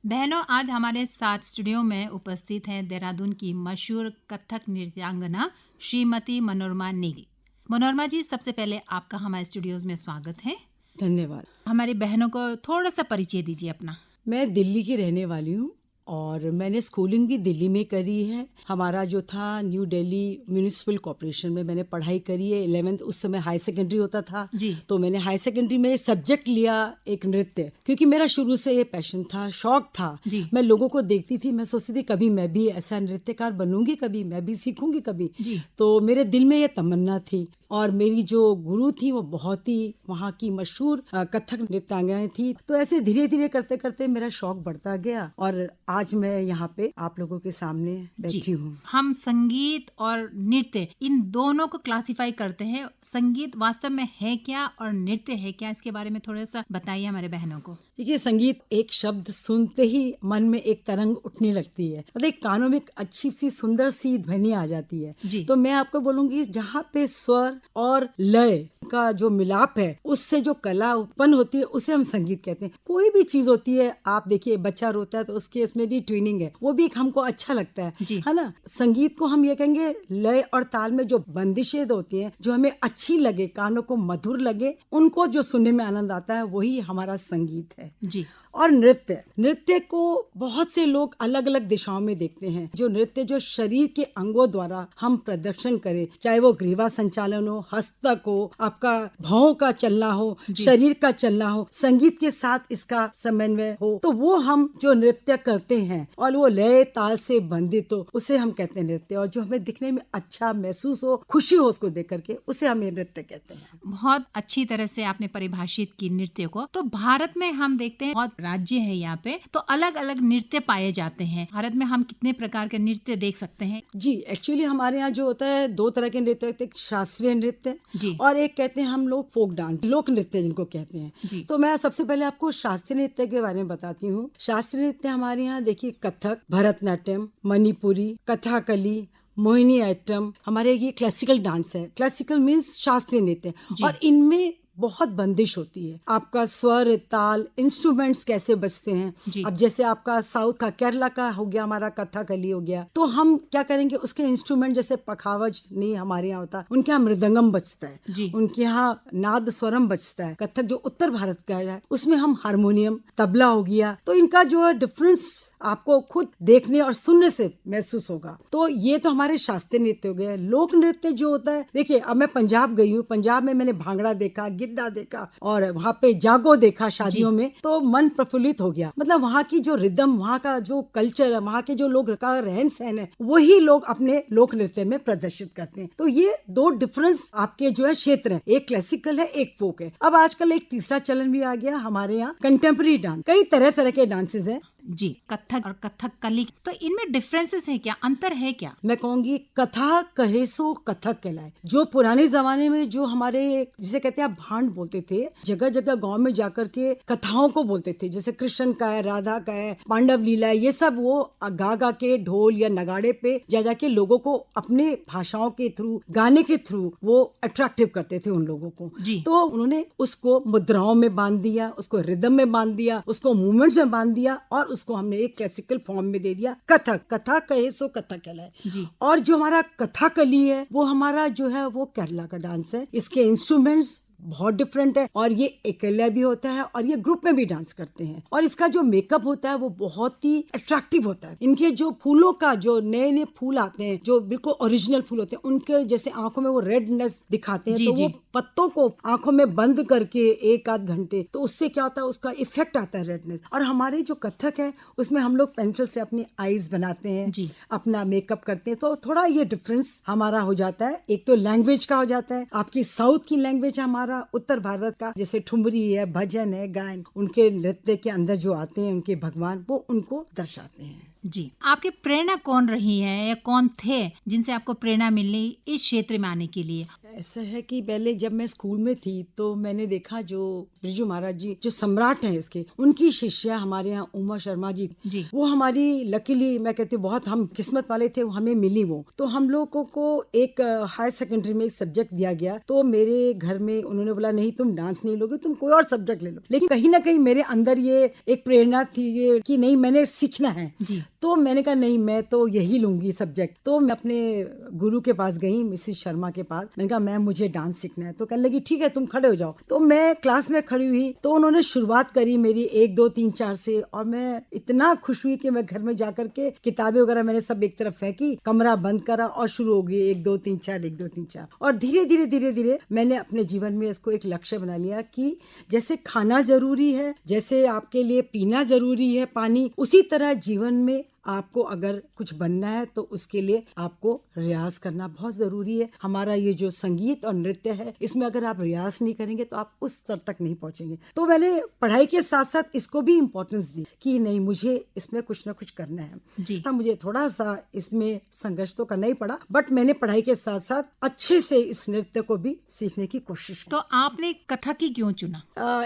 बहनों, आज हमारे साथ स्टूडियो में उपस्थित हैं देहरादून की मशहूर कथक नृत्यांगना श्रीमती मनोरमा नेगी। मनोरमा जी, सबसे पहले आपका हमारे स्टूडियोज में स्वागत है। धन्यवाद। हमारी बहनों को थोड़ा सा परिचय दीजिए अपना। मैं दिल्ली की रहने वाली हूँ और मैंने स्कूलिंग भी दिल्ली में करी है। हमारा जो था न्यू दिल्ली म्यूनिसिपल कॉर्पोरेशन में मैंने पढ़ाई करी है। 11th उस समय हाई सेकेंडरी होता था जी। तो मैंने हाई सेकेंडरी में सब्जेक्ट लिया एक नृत्य, क्योंकि मेरा शुरू से ये पैशन था, शौक था जी। मैं लोगों को देखती थी, मैं सोचती थी कभी मैं भी ऐसा नृत्यकार बनूंगी, कभी मैं भी सीखूंगी कभी जी। तो मेरे दिल में ये तमन्ना थी। और मेरी जो गुरु थी वो बहुत ही वहाँ की मशहूर कथक नृत्यांगना थी। तो ऐसे धीरे धीरे करते करते मेरा शौक बढ़ता गया और आज मैं यहाँ पे आप लोगों के सामने बैठी हूँ। हम संगीत और नृत्य इन दोनों को क्लासिफाई करते हैं। संगीत वास्तव में है क्या और नृत्य है क्या, इसके बारे में थोड़ा सा बताइए हमारे बहनों को। देखिए, संगीत एक शब्द सुनते ही मन में एक तरंग उठने लगती है, मतलब कानों में एक अच्छी सी सुंदर सी ध्वनि आ जाती है जी। तो मैं आपको बोलूंगी जहाँ पे स्वर और लय का जो मिलाप है उससे जो कला उत्पन्न होती है उसे हम संगीत कहते हैं। कोई भी चीज होती है, आप देखिए बच्चा रोता है तो उसके इसमें भी ट्यूनिंग है, वो भी एक हमको अच्छा लगता है ना। संगीत को हम ये कहेंगे लय और ताल में जो बंदिशें होती हैं जो हमें अच्छी लगे, कानों को मधुर लगे, उनको जो सुनने में आनंद आता है वही हमारा संगीत है जी। और नृत्य को बहुत से लोग अलग अलग दिशाओं में देखते हैं। जो नृत्य जो शरीर के अंगों द्वारा हम प्रदर्शन करें, चाहे वो ग्रीवा संचालन हो, हस्तक हो, आपका भौं का चलना हो, शरीर का चलना हो, संगीत के साथ इसका समन्वय हो, तो वो हम जो नृत्य करते हैं और वो लय ताल से बंधित हो उसे हम कहते हैं नृत्य। और जो हमें दिखने में अच्छा महसूस हो, खुशी हो उसको देख करके, उसे हम नृत्य कहते हैं। बहुत अच्छी तरह से आपने परिभाषित की नृत्य को। तो भारत में हम देखते हैं बहुत राज्य है यहाँ पे, तो अलग अलग नृत्य पाए जाते हैं। भारत में हम कितने प्रकार के नृत्य देख सकते हैं? जी, एक्चुअली हमारे यहाँ जो होता है दो तरह के नृत्य होते हैं, एक शास्त्रीय नृत्य और एक कहते हैं हम लोग फोक डांस, लोक नृत्य जिनको कहते हैं। तो मैं सबसे पहले आपको शास्त्रीय नृत्य के बारे में बताती हूँ। शास्त्रीय नृत्य हमारे यहाँ देखिए कथक, भरतनाट्यम, मणिपुरी, कथाकली, मोहिनी एट्टम, हमारे ये क्लासिकल डांस है। क्लासिकल मीन्स शास्त्रीय नृत्य और इनमें बहुत बंदिश होती है। आपका स्वर, ताल, इंस्ट्रूमेंट्स कैसे बजते हैं। अब जैसे आपका साउथ का, केरला का हो गया, हमारा कथकली हो गया, तो हम क्या करेंगे उसके इंस्ट्रूमेंट जैसे पखावज नहीं हमारे यहाँ होता, उनके यहाँ मृदंगम बजता है, उनके यहाँ नाद स्वरम बजता है। कथक जो उत्तर भारत का है उसमें हम हारमोनियम, तबला हो गया। तो इनका जो है डिफरेंस आपको खुद देखने और सुनने से महसूस होगा। तो ये तो हमारे शास्त्रीय नृत्य हो गए। लोक नृत्य जो होता है, देखिए अब मैं पंजाब गई हूँ, पंजाब में मैंने भांगड़ा देखा, गिद्दा देखा और वहाँ पे जागो देखा शादियों में, तो मन प्रफुल्लित हो गया। मतलब वहाँ की जो रिदम, वहाँ का जो कल्चर है, वहाँ के जो लोग का रहन सहन है, वही लोग अपने लोक नृत्य में प्रदर्शित करते हैं। तो ये दो डिफरेंस आपके जो है क्षेत्र है, एक क्लासिकल है, एक फोक है। अब आजकल एक तीसरा चलन भी आ गया हमारे यहाँ, कंटेम्प्रेरी डांस। कई तरह तरह के डांसेस हैं जी, कथक और कथकली। तो इनमें डिफरेंसेस है क्या, अंतर है क्या? मैं कहूंगी कथा कहे सो कथक कहलाए। जो पुराने जमाने में जो हमारे जिसे कहते हैं भांड बोलते थे, जगह जगह गांव में जाकर के कथाओं को बोलते थे, जैसे कृष्ण का है, राधा का है, पांडव लीला है, ये सब वो गा गा के ढोल या नगाड़े पे जा जाके लोगों को अपने भाषाओं के थ्रू, गाने के थ्रू वो अट्रैक्टिव करते थे उन लोगों को। तो उन्होंने उसको मुद्राओं में बांध दिया, उसको रिदम में बांध दिया, उसको मूवमेंट्स में बांध दिया और उसको हमने एक क्लासिकल फॉर्म में दे दिया कथक। कथा कहे सो कथक कहलाए। और जो हमारा कथाकली है वो हमारा जो है वो केरला का डांस है। इसके इंस्ट्रूमेंट्स बहुत डिफरेंट है और ये अकेला भी होता है और ये ग्रुप में भी डांस करते हैं। और इसका जो मेकअप होता है वो बहुत ही अट्रैक्टिव होता है। इनके जो फूलों का जो नए नए फूल आते हैं, जो बिल्कुल ओरिजिनल फूल होते हैं, उनके जैसे आंखों में वो रेडनेस दिखाते हैं, तो वो पत्तों को आंखों में बंद करके एक आध घंटे, तो उससे क्या होता है, उसका इफेक्ट आता है रेडनेस। और हमारे जो कथक है उसमें हम लोग पेंसिल से अपनी आईज बनाते हैं, अपना मेकअप करते हैं, तो थोड़ा ये डिफरेंस हमारा हो जाता है। एक तो लैंग्वेज का हो जाता है, आपकी साउथ की लैंग्वेज हमारा उत्तर भारत का, जैसे ठुमरी है, भजन है, गायन, उनके नृत्य के अंदर जो आते हैं उनके भगवान, वो उनको दर्शाते हैं। जी, आपकी प्रेरणा कौन रही है या कौन थे जिनसे आपको प्रेरणा मिली इस क्षेत्र में आने के लिए? ऐसा है कि पहले जब मैं स्कूल में थी तो मैंने देखा जो बिरजू महाराज जी जो सम्राट हैं इसके, उनकी शिष्या हमारे यहाँ उमा शर्मा जी, वो हमारी लकीली मैं कहती हूँ बहुत हम किस्मत वाले थे, हमें मिली वो। तो हम लोगों को एक हायर सेकेंडरी में एक सब्जेक्ट दिया गया, तो मेरे घर में उन्होंने बोला नहीं तुम डांस नहीं लोगे, तुम कोई और सब्जेक्ट ले लो। लेकिन कहीं ना कहीं मेरे अंदर ये एक प्रेरणा थी कि नहीं मैंने सीखना है, तो मैंने कहा नहीं मैं तो यही लूंगी सब्जेक्ट। तो मैं अपने गुरु के पास गई, मिसेस शर्मा के पास, मैंने कहा मैम मुझे डांस सीखना है। तो कहने लगी ठीक है तुम खड़े हो जाओ। तो मैं क्लास में खड़ी हुई, तो उन्होंने शुरुआत करी मेरी 1 2 3 4 से, और मैं इतना खुश हुई कि मैं घर में जाकर के किताबें वगैरह मैंने सब एक तरफ फेंकी, कमरा बंद करा और शुरू हो गई 1 2 3 4 1 2 3 4। और धीरे धीरे मैंने अपने जीवन में इसको एक लक्ष्य बना लिया कि जैसे खाना जरूरी है, जैसे आपके लिए पीना जरूरी है पानी, उसी तरह जीवन में आपको अगर कुछ बनना है तो उसके लिए आपको रियाज करना बहुत जरूरी है। हमारा ये जो संगीत और नृत्य है, इसमें अगर आप रियाज नहीं करेंगे तो आप उस स्तर तक नहीं पहुंचेंगे। तो मैंने पढ़ाई के साथ साथ इसको भी इम्पोर्टेंस दी कि नहीं मुझे इसमें कुछ ना कुछ करना है जी। हाँ, मुझे थोड़ा सा इसमें संघर्ष तो करना ही पड़ा, बट मैंने पढ़ाई के साथ साथ अच्छे से इस नृत्य को भी सीखने की कोशिश की। तो आपने कथक ही क्यों चुना?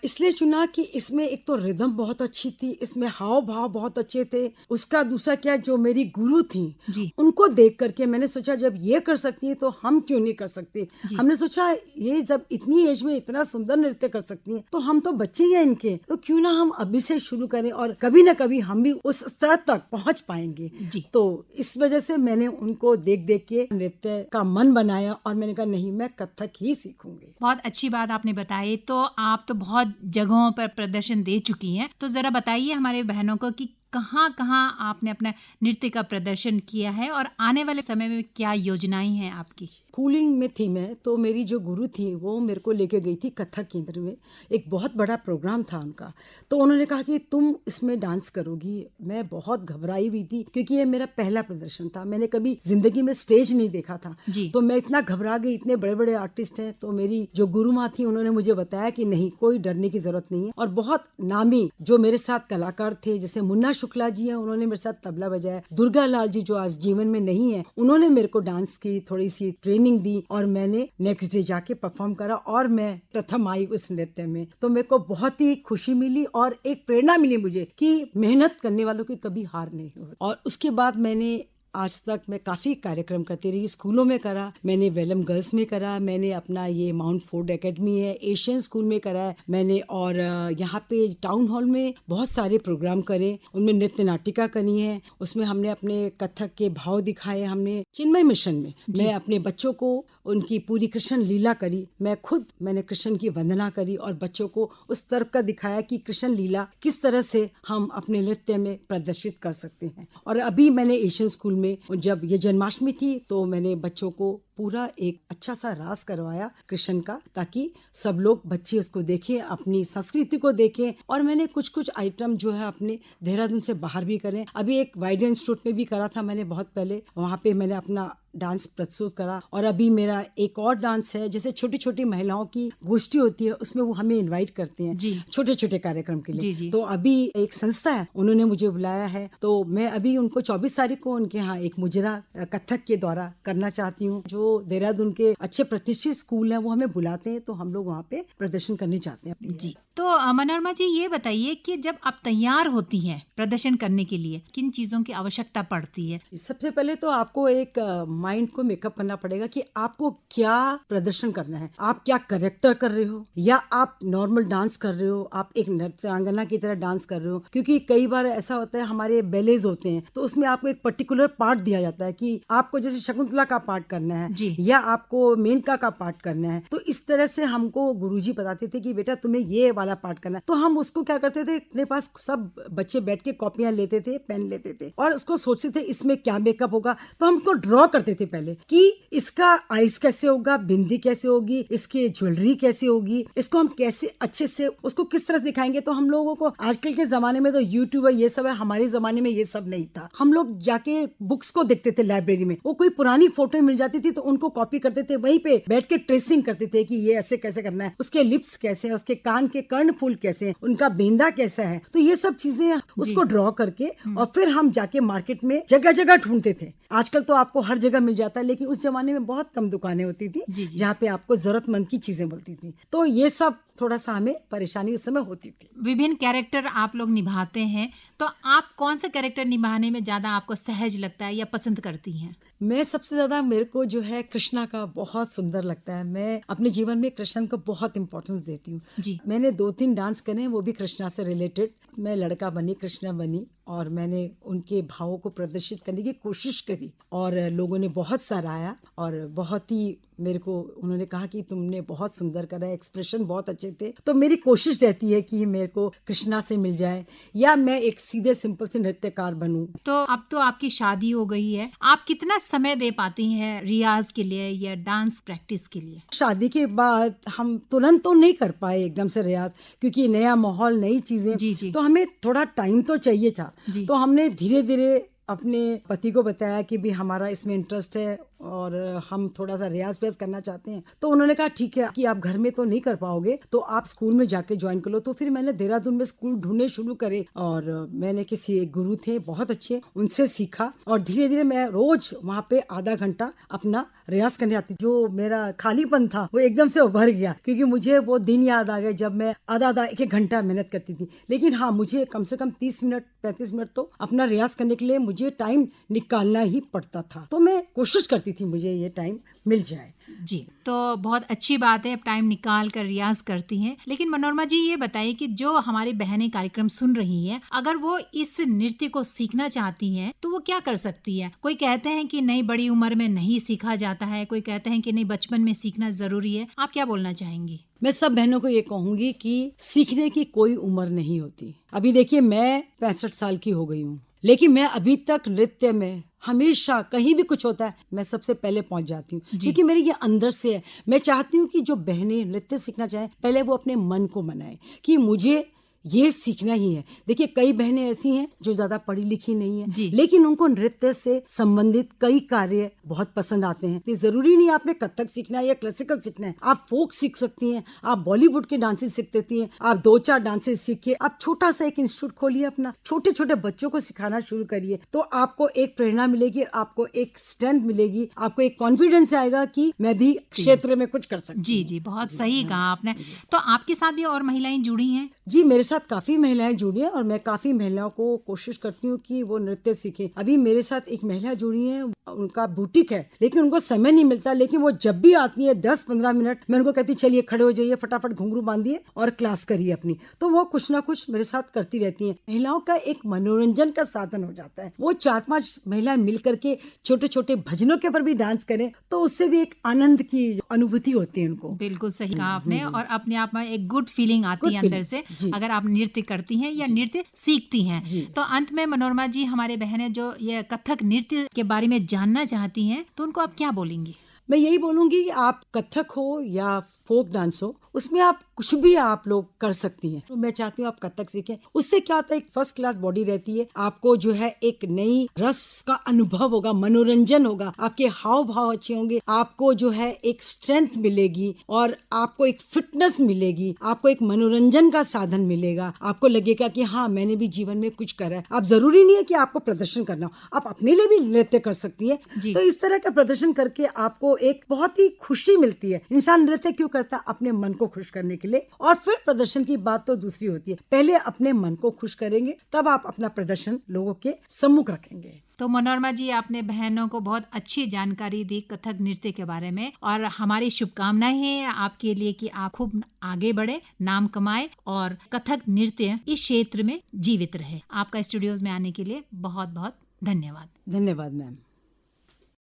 इसलिए चुना कि इसमें एक तो रिदम बहुत अच्छी थी, इसमें हाव भाव बहुत अच्छे थे। उसका दूसरा क्या, जो मेरी गुरु थी उनको देख करके मैंने सोचा जब ये कर सकती है तो हम क्यों नहीं कर सकते। हमने सोचा ये जब इतनी एज में इतना सुंदर नृत्य कर सकती हैं तो हम तो बच्चे ही हैं इनके, तो क्यों ना हम अभी से शुरू करें और कभी ना कभी हम भी उस स्तर तक पहुंच पाएंगे। तो इस वजह से मैंने उनको देख देख के नृत्य का मन बनाया और मैंने कहा नहीं मैं कथक ही सीखूंगी। बहुत अच्छी बात आपने बताई। तो आप तो बहुत जगहों पर प्रदर्शन दे चुकी हैं, तो जरा बताइए हमारे बहनों को कि कहाँ कहाँ आपने अपना नृत्य का प्रदर्शन किया है और आने वाले समय में क्या योजनाएं हैं आपकी? स्कूलिंग में थी मैं, तो मेरी जो गुरु थी वो मेरे को लेके गई थी कथक केंद्र में, एक बहुत बड़ा प्रोग्राम था उनका। तो उन्होंने कहा कि तुम इसमें डांस करोगी। मैं बहुत घबराई हुई थी क्योंकि ये मेरा पहला प्रदर्शन था, मैंने कभी जिंदगी में स्टेज नहीं देखा था। तो मैं इतना घबरा गई, इतने बड़े बड़े आर्टिस्ट हैं। तो मेरी जो गुरु माँ थी उन्होंने मुझे बताया कि नहीं कोई डरने की जरूरत नहीं है। और बहुत नामी जो मेरे साथ कलाकार थे, जैसे मुन्ना शुक्ला जी हैं, उन्होंने मेरे साथ तबला बजाया। दुर्गा लाल जी जो आज जीवन में नहीं है, उन्होंने मेरे को डांस की थोड़ी सी ट्रेनिंग दी और मैंने नेक्स्ट डे जाके परफॉर्म करा और मैं प्रथम आई उस नृत्य में। तो मेरे को बहुत ही खुशी मिली और एक प्रेरणा मिली मुझे कि मेहनत करने वालों की कभी हार नहीं हो। और उसके बाद मैंने आज तक मैं काफ़ी कार्यक्रम करती रही, स्कूलों में करा, मैंने वेलम गर्ल्स में करा, मैंने अपना ये माउंट फोर्ड एकेडमी है एशियन स्कूल में करा है मैंने, और यहाँ पे टाउन हॉल में बहुत सारे प्रोग्राम करे, उनमें नृत्य नाटिका करी है, उसमें हमने अपने कथक के भाव दिखाए। हमने चिन्मय मिशन में मैं अपने बच्चों को उनकी पूरी कृष्ण लीला करी, मैंने कृष्ण की वंदना करी और बच्चों को उस तरफ का दिखाया कि कृष्ण लीला किस तरह से हम अपने नृत्य में प्रदर्शित कर सकते हैं। और अभी मैंने एशियन स्कूल में जब ये जन्माष्टमी थी तो मैंने बच्चों को पूरा एक अच्छा सा रास करवाया कृष्ण का, ताकि सब लोग बच्चे उसको देखें, अपनी संस्कृति को देखें। और मैंने कुछ आइटम जो है अपने देहरादून से बाहर भी करें। अभी एक वाइडर इंस्टीट्यूट में भी करा था मैंने बहुत पहले, वहाँ पे मैंने अपना डांस प्रस्तुत करा। और अभी मेरा एक और डांस है, जैसे छोटी छोटी महिलाओं की गोष्ठी होती है, उसमें वो हमें इनवाइट करते हैं छोटे छोटे कार्यक्रम के लिए। तो अभी एक संस्था है, उन्होंने मुझे बुलाया है, तो मैं अभी उनको 24 तारीख को उनके यहाँ एक मुजरा कथक के द्वारा करना चाहती हूँ। जो देहरादून के अच्छे प्रतिष्ठित स्कूल हैं वो हमें बुलाते हैं, तो हम लोग वहाँ पे प्रदर्शन करने चाहते हैं जी। तो मनोरमा जी ये बताइए कि जब आप तैयार होती हैं प्रदर्शन करने के लिए किन चीजों की आवश्यकता पड़ती है? सबसे पहले तो आपको एक माइंड को मेकअप करना पड़ेगा कि आपको क्या प्रदर्शन करना है। आप क्या कैरेक्टर कर रहे हो या आप नॉर्मल डांस कर रहे हो, आप एक नृत्यांगना की तरह डांस कर रहे हो। क्योंकि कई बार ऐसा होता है हमारे बैलेज होते हैं, तो उसमें आपको एक पर्टिकुलर पार्ट दिया जाता है कि आपको जैसे शकुंतला का पार्ट करना है या आपको मेनका का पार्ट करना है। तो इस तरह से हमको गुरुजी बताते थे कि बेटा तुम्हें ये वाला पार्ट करना है। तो हम उसको क्या करते थे, अपने पास सब बच्चे बैठ के कॉपियां लेते थे, पेन लेते थे और उसको सोचते थे इसमें क्या मेकअप होगा। तो हम उसको ड्रॉ करते थे पहले कि इसका आइज कैसे होगा, बिंदी कैसे होगी, इसकी ज्वेलरी कैसे होगी, इसको हम कैसे अच्छे से उसको किस तरह से दिखाएंगे। तो हम लोगों को आजकल के जमाने में तो यूट्यूब है, ये सब है, हमारे जमाने में ये सब नहीं था। हम लोग जाके बुक्स को देखते थे लाइब्रेरी में, वो कोई पुरानी फोटो मिल जाती थी तो उनको कॉपी करते थे, वहीं पे बैठ के ट्रेसिंग करते थे कि ये ऐसे कैसे करना है, उसके लिप्स कैसे है, उसके कान के कर्णफूल कैसे हैं, उनका बेंदा कैसा है, तो ये सब चीजें उसको ड्रॉ करके और फिर हम जाके मार्केट में जगह जगह ढूंढते थे। आजकल तो आपको हर जगह मिल जाता है, लेकिन उस जमाने में बहुत कम दुकानें होती थी जहाँ पे आपको जरूरतमंद की चीजें मिलती थी। तो ये सब थोड़ा सा हमें परेशानी उस समय होती थी। विभिन्न कैरेक्टर आप लोग निभाते हैं, तो आप कौन सा कैरेक्टर निभाने में ज्यादा आपको सहज लगता है या पसंद करती हैं? मैं सबसे ज्यादा, मेरे को जो है कृष्णा का बहुत सुंदर लगता है। मैं अपने जीवन में कृष्ण को बहुत इम्पोर्टेंस देती हूँ। मैंने 2-3 डांस करे हैं, वो भी कृष्णा से रिलेटेड। मैं लड़का बनी, कृष्णा बनी, और मैंने उनके भावों को प्रदर्शित करने की कोशिश करी और लोगों ने बहुत सराहा और बहुत ही मेरे को उन्होंने कहा कि तुमने बहुत सुंदर करा, एक्सप्रेशन बहुत अच्छे थे। तो मेरी कोशिश रहती है कि मेरे को कृष्णा से मिल जाए या मैं एक सीधे सिंपल से नृत्यकार बनूं। तो अब तो आपकी शादी हो गई है, आप कितना समय दे पाती हैं रियाज के लिए या डांस प्रैक्टिस के लिए? शादी के बाद हम तुरंत तो नहीं कर पाए एकदम से रियाज, क्योंकि नया माहौल, नई चीजें, तो हमें थोड़ा टाइम तो चाहिए था। तो हमने धीरे धीरे अपने पति को बताया कि भी हमारा इसमें इंटरेस्ट है और हम थोड़ा सा रियाज व्याज करना चाहते हैं। तो उन्होंने कहा ठीक है कि आप घर में तो नहीं कर पाओगे, तो आप स्कूल में जाके ज्वाइन कर लो। तो फिर मैंने देहरादून में स्कूल ढूंढने शुरू करे और मैंने किसी एक गुरु थे बहुत अच्छे, उनसे सीखा और धीरे धीरे मैं रोज वहाँ पे आधा घंटा अपना रियाज करने आती। जो मेरा खालीपन था वो एकदम से उभर गया, क्योंकि मुझे वो दिन याद आ गए जब मैं आधा एक घंटा मेहनत करती थी। लेकिन हाँ, मुझे कम से कम 30 मिनट 35 मिनट तो अपना रियाज करने के लिए मुझे टाइम निकालना ही पड़ता था। तो मैं कोशिश करती थी मुझे ये टाइम मिल जाए। जी, तो बहुत अच्छी बात है, अब टाइम निकाल कर रियाज करती हैं। लेकिन मनोरमा जी ये बताइए कि जो हमारी बहनें कार्यक्रम सुन रही हैं, अगर वो इस नृत्य को सीखना चाहती हैं तो वो क्या कर सकती है? कोई कहते हैं कि नहीं, बड़ी उम्र में नहीं सीखा जाता है, कोई कहते हैं कि नहीं, बचपन में सीखना जरूरी है। आप क्या बोलना चाहेंगी? मैं सब बहनों को ये कहूंगी कि सीखने की कोई उम्र नहीं होती। अभी देखिए, मैं 65 साल की हो गई हूँ, लेकिन मैं अभी तक नृत्य में हमेशा कहीं भी कुछ होता है मैं सबसे पहले पहुंच जाती हूँ, क्योंकि मेरे ये अंदर से है। मैं चाहती हूँ कि जो बहनें नृत्य सीखना चाहें, पहले वो अपने मन को मनाएं कि मुझे ये सीखना ही है। देखिए, कई बहनें ऐसी हैं जो ज्यादा पढ़ी लिखी नहीं है, लेकिन उनको नृत्य से संबंधित कई कार्य बहुत पसंद आते हैं। तो जरूरी नहीं आपने कथक सीखना है या क्लासिकल सीखना है, आप फोक सीख सकती हैं, आप बॉलीवुड के डांसेस सीख सकती हैं, आप 2-4 डांसेस सीखिए, आप छोटा सा एक इंस्टीट्यूट खोलिए अपना, छोटे छोटे बच्चों को सिखाना शुरू करिए। तो आपको एक प्रेरणा मिलेगी, आपको एक स्ट्रेंथ मिलेगी, आपको एक कॉन्फिडेंस आएगा कि मैं भी क्षेत्र में कुछ कर सकती हूँ। जी, बहुत सही कहा आपने। तो आपके साथ भी और महिलाएं जुड़ी हैं? जी, मेरे साथ काफी महिलाएं जुड़ी हैं और मैं काफी महिलाओं को कोशिश करती हूँ कि वो नृत्य सीखें। अभी मेरे साथ एक महिला जुड़ी है, उनका बुटीक है, लेकिन उनको समय नहीं मिलता, लेकिन वो जब भी आती है 10-15 मिनट मैं उनको कहती चलिए खड़े हो जाइए, फटाफट घुंघरू बांधिए और क्लास करिए अपनी। तो वो कुछ ना कुछ मेरे साथ करती रहती हैं। महिलाओं का एक मनोरंजन का साधन हो जाता है। वो 4-5 महिलाएं मिल करके छोटे छोटे भजनों के ऊपर भी डांस करें तो उससे भी एक आनंद की अनुभूति होती है उनको। बिल्कुल सही कहा आपने, और अपने आप में एक गुड फीलिंग आती है अंदर से अगर आप नृत्य करती हैं या नृत्य सीखती हैं। तो अंत में मनोरमा जी, हमारे बहनें जो ये कथक नृत्य के बारे में जानना चाहती हैं, तो उनको आप क्या बोलेंगी? मैं यही बोलूंगी कि आप कथक हो या फोक डांस हो, उसमें आप कुछ भी आप लोग कर सकती हैं। तो मैं चाहती हूँ आप कथक सीखें। उससे क्या होता है, एक फर्स्ट क्लास बॉडी रहती है, आपको जो है एक नई रस का अनुभव होगा, मनोरंजन होगा, आपके हाव भाव अच्छे होंगे, आपको जो है एक स्ट्रेंथ मिलेगी और आपको एक फिटनेस मिलेगी, आपको एक मनोरंजन का साधन मिलेगा। आपको लगेगा कि हाँ, मैंने भी जीवन में कुछ करा है। आप जरूरी नहीं है कि आपको प्रदर्शन करना हो, आप अपने लिए भी नृत्य कर सकती है। तो इस तरह का प्रदर्शन करके आपको एक बहुत ही खुशी मिलती है। इंसान नृत्य क्यों करता? अपने मन को खुश करने के लिए। और फिर प्रदर्शन की बात तो दूसरी होती है। पहले अपने मन को खुश करेंगे, तब आप अपना प्रदर्शन लोगों के सम्मुख रखेंगे। तो मनोरमा जी, आपने बहनों को बहुत अच्छी जानकारी दी कथक नृत्य के बारे में, और हमारी शुभकामनाएं हैं आपके लिए कि आप खूब आगे बढ़े, नाम कमाए और कथक नृत्य इस क्षेत्र में जीवित रहे। आपका स्टूडियोज में आने के लिए बहुत बहुत धन्यवाद। धन्यवाद मैम।